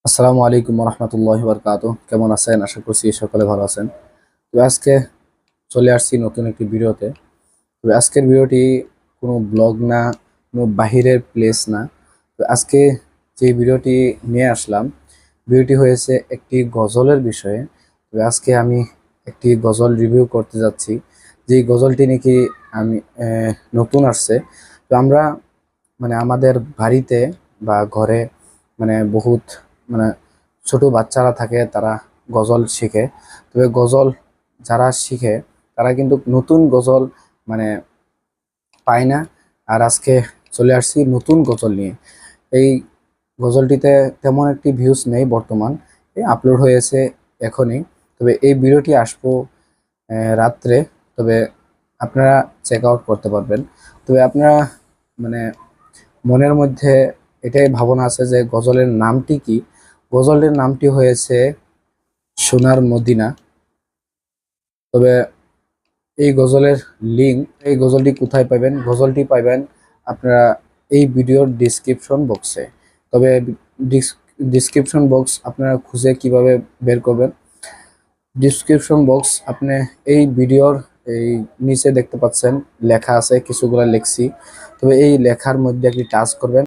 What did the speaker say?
আসসালামু আলাইকুম রহমতুল্লাহি বারকাতুহু। কেমন আছেন? আশা করছি সকলে ভালো আছেন। তো আজকে চলে আসছি নতুন একটি ভিডিওতে। তো আজকের ভিডিওটি কোনো ব্লগ না, কোনো বাহিরের প্লেস না। তো আজকে যে ভিডিওটি নিয়ে আসলাম, ভিডিওটি হয়েছে একটি গজলের বিষয়ে। তো আজকে আমি একটি গজল রিভিউ করতে যাচ্ছি, যেই গজলটি নাকি আমি নতুন আসছে। তো আমরা মানে আমাদের বাড়িতে বা ঘরে বহুত মানে ছোট বাচ্চারা থাকে, তারা গজল শিখে। তবে গজল যারা শিখে তারা কিন্তু নতুন গজল মানে পায় না। আর আজকে চলে আসছি নতুন গজল নিয়ে। এই গজলটিতে তেমন একটি ভিউজ নেই বর্তমান, এই আপলোড হয়েছে এখনই। তবে এই ভিডিওটি আসবো রাত্রে। তবে আপনারা চেক আউট করতে পারবেন। তবে আপনারা মানে মনের মধ্যে এটাই ভাবনা আছে যে গজলের নামটি কি। গজলের নামটি হয়েছে সোনার মদিনা। তবে এই গজলের লিঙ্ক, এই গজলটি কোথায় পাবেন? গজলটি পাবেন আপনারা এই ভিডিওর ডিসক্রিপশন বক্সে। তবে ডিসক্রিপশন বক্স আপনারা খুঁজে কিভাবে বের করবেন? ডিসক্রিপশন বক্স আপনি এই ভিডিওর এই নিচে দেখতে পাচ্ছেন লেখা আছে, কিছুগুলা লেখছি। তবে এই লেখার মধ্যে একটি টাচ করবেন।